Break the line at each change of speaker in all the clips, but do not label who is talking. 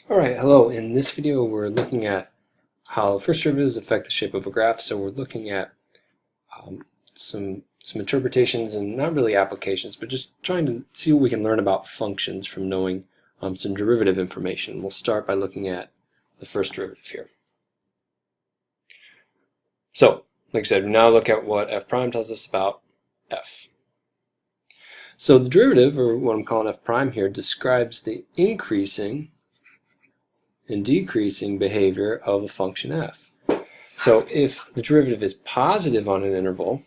Alright, hello. In this video we're looking at how first derivatives affect the shape of a graph. So we're looking at some interpretations and not really applications, but just trying to see what we can learn about functions from knowing some derivative information. We'll start by looking at the first derivative here. So, like I said, we now look at what f prime tells us about f. So the derivative, or what I'm calling f prime here, describes the increasing and decreasing behavior of a function f. So if the derivative is positive on an interval,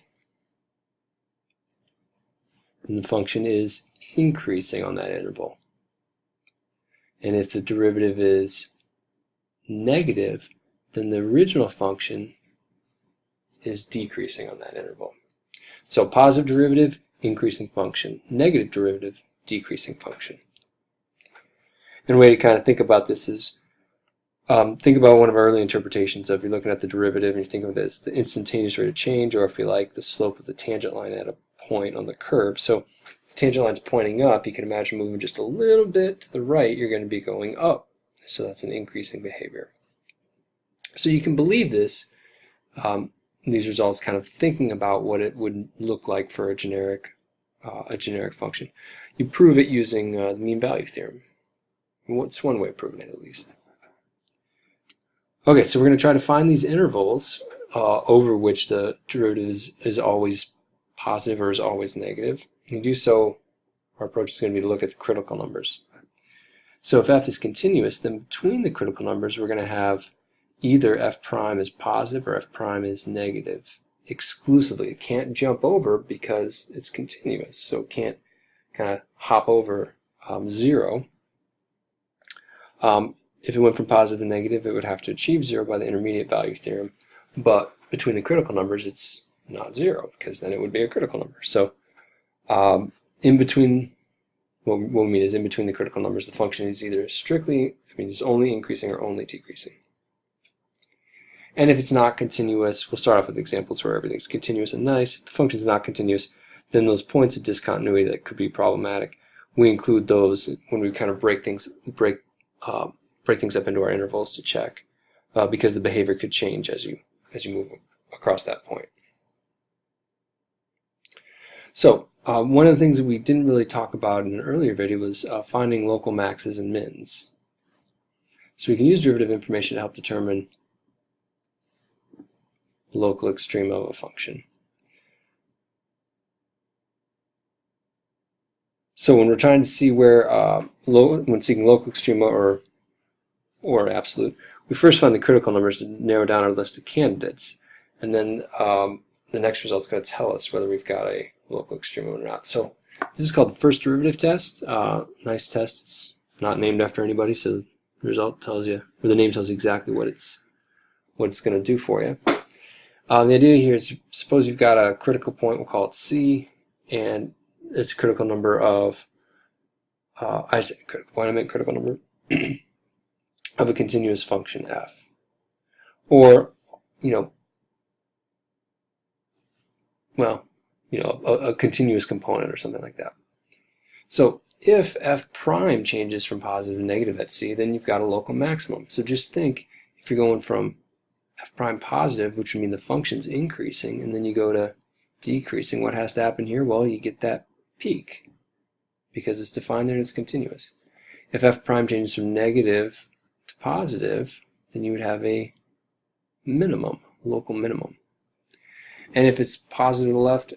then the function is increasing on that interval. And if the derivative is negative, then the original function is decreasing on that interval. So positive derivative, increasing function. Negative derivative, decreasing function. And a way to kind of think about this is think about one of our early interpretations of you're looking at the derivative and you think of it as the instantaneous rate of change, or if you like, the slope of the tangent line at a point on the curve. So if the tangent line's pointing up, you can imagine moving just a little bit to the right, you're going to be going up. So that's an increasing behavior. So you can believe this, these results, kind of thinking about what it would look like for a generic function. You prove it using the mean value theorem. What's one way of proving it, at least? Okay, so we're going to try to find these intervals over which the derivative is always positive or is always negative. And to do so, our approach is going to be to look at the critical numbers. So if f is continuous, then between the critical numbers we're going to have either f prime is positive or f prime is negative exclusively. It can't jump over because it's continuous, so it can't kind of hop over 0. If it went from positive to negative, it would have to achieve 0 by the intermediate value theorem. But between the critical numbers, it's not 0, because then it would be a critical number. So in between, what we mean is in between the critical numbers, the function is either strictly, it's only increasing or only decreasing. And if it's not continuous, we'll start off with examples where everything's continuous and nice. If the function is not continuous, then those points of discontinuity that could be problematic, we include those when we kind of break things up into our intervals to check, because the behavior could change as you move across that point. So one of the things that we didn't really talk about in an earlier video was finding local maxes and mins. So we can use derivative information to help determine local extrema of a function. So when we're trying to see where, when seeking local extrema or absolute, we first find the critical numbers to narrow down our list of candidates, and then the next result is going to tell us whether we've got a local extrema or not. So this is called the first derivative test. Nice test. It's not named after anybody, so the result tells you, or the name tells you exactly what it's going to do for you. The idea here is, suppose you've got a critical point, we'll call it C, and it's a critical number of, I say critical point, I meant critical number of a continuous function f, or a continuous component or something like that. So if f prime changes from positive to negative at C, then you've got a local maximum. So just think, if you're going from f prime positive, which would mean the function's increasing, and then you go to decreasing, what has to happen here? Well, you get that peak, because it's defined there and it's continuous. If f prime changes from negative to positive, then you would have a minimum, local minimum. And if it's positive to the left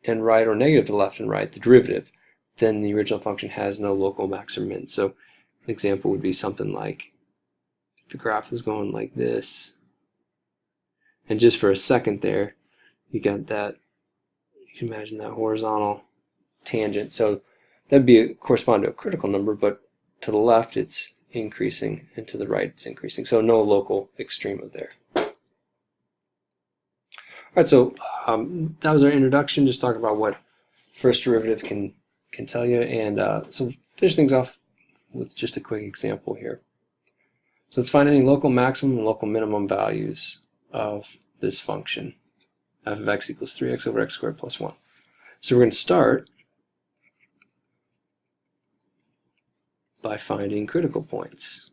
and right, or negative to the left and right, the derivative, then the original function has no local max or min. So an example would be something like, if the graph is going like this, and just for a second there, you got that, you can imagine that horizontal tangent. So that'd correspond to a critical number, but to the left it's increasing, and to the right it's increasing. So no local extrema there. Alright, so that was our introduction, just talking about what first derivative can tell you, and so finish things off with just a quick example here. So let's find any local maximum and local minimum values of this function, f of x equals 3x over x squared plus 1. So we're going to start by finding critical points.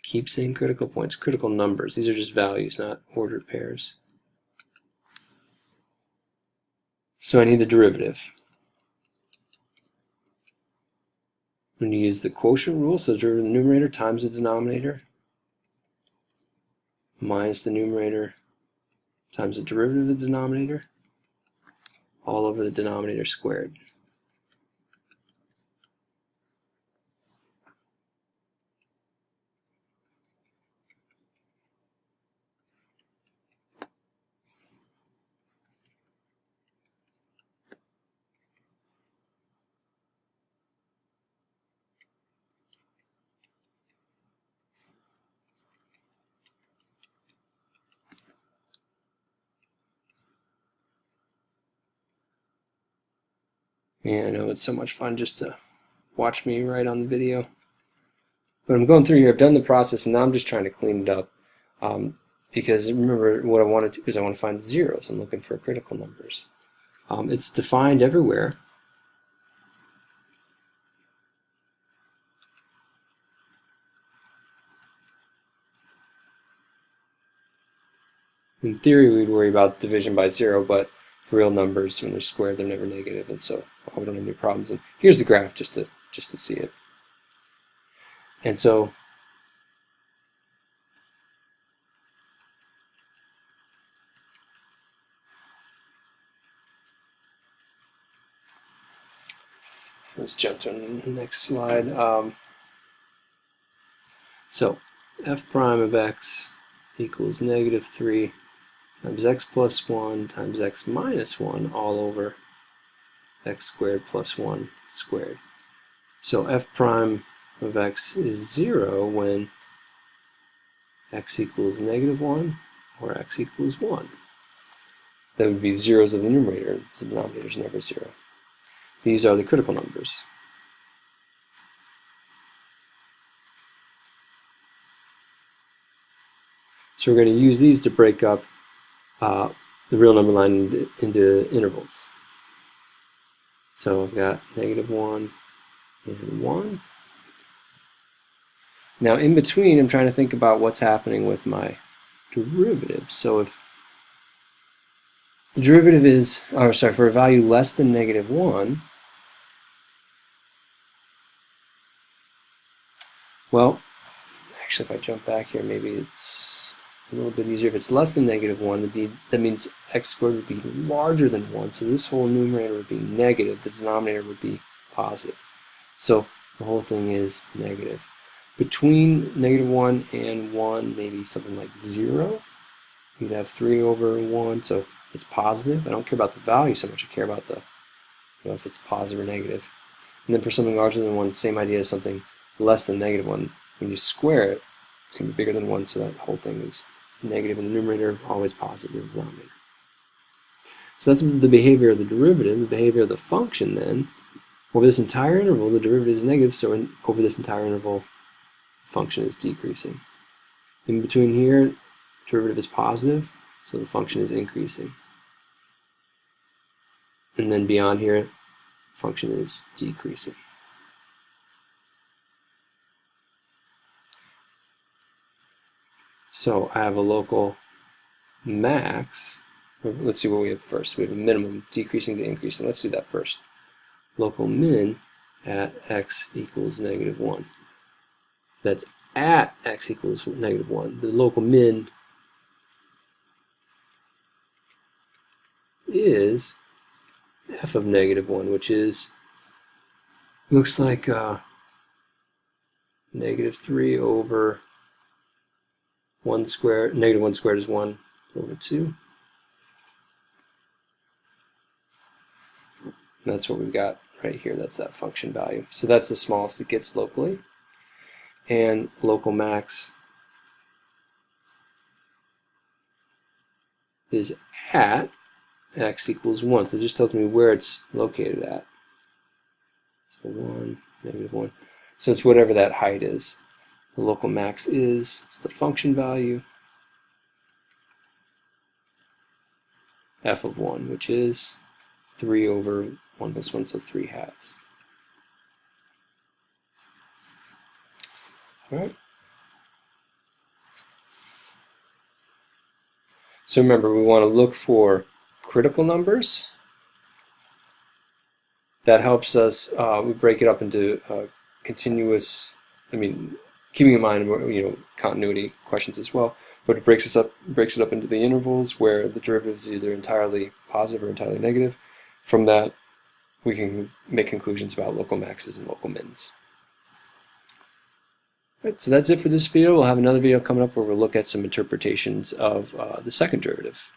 keep saying critical points, critical numbers. These are just values, not ordered pairs. So I need the derivative. I'm going to use the quotient rule, so the numerator times the denominator minus the numerator times the derivative of the denominator all over the denominator squared. And I know it's so much fun just to watch me write on the video. But I'm going through here, I've done the process, and now I'm just trying to clean it up. Because remember, what I want to do is I want to find zeros. I'm looking for critical numbers. It's defined everywhere. In theory, we'd worry about division by zero, but for real numbers, when they're squared, they're never negative, and so we don't have any problems. And here's the graph just to see it. And so let's jump to the next slide. So f prime of x equals negative 3 times x plus 1 times x minus 1 all over x squared plus 1 squared. So f prime of x is 0 when x equals negative 1 or x equals 1. That would be zeros of the numerator. The denominator is never 0. These are the critical numbers. So we're going to use these to break up the real number line into intervals. So I've got negative 1 and 1. Now in between, I'm trying to think about what's happening with my derivative. So if the derivative is, for a value less than negative 1, well, actually if I jump back here, maybe it's a little bit easier. If it's less than negative 1, that means x squared would be larger than 1, so this whole numerator would be negative, the denominator would be positive. So the whole thing is negative. Between negative 1 and 1, maybe something like 0, you'd have 3 over 1, so it's positive. I don't care about the value so much, I care about the, if it's positive or negative. And then for something larger than 1, same idea as something less than negative 1. When you square it, it's going to be bigger than 1, so that whole thing is negative in the numerator, always positive in the denominator. So that's the behavior of the derivative. The behavior of the function then, over this entire interval, the derivative is negative, so over this entire interval, the function is decreasing. In between here, derivative is positive, so the function is increasing. And then beyond here, function is decreasing. So I have a local max. Let's see what we have first. We have a minimum decreasing to increasing. Let's do that first. Local min at x equals negative 1. That's at x equals negative 1. The local min is f of negative 1, which is, looks like negative 3 over 1 squared. Negative 1 squared is 1 over 2. And that's what we've got right here. That's that function value. So that's the smallest it gets locally. And local max is at x equals 1. So it just tells me where it's located at. So 1, negative 1. So it's whatever that height is. The local max is, it's the function value, f of 1, which is 3 over 1 plus 1, so 3 halves. All right. So remember, we want to look for critical numbers. That helps us, we break it up into continuous, keeping in mind, continuity questions as well, but it breaks it up into the intervals where the derivative is either entirely positive or entirely negative. From that, we can make conclusions about local maxes and local mins. Right, so that's it for this video. We'll have another video coming up where we'll look at some interpretations of the second derivative.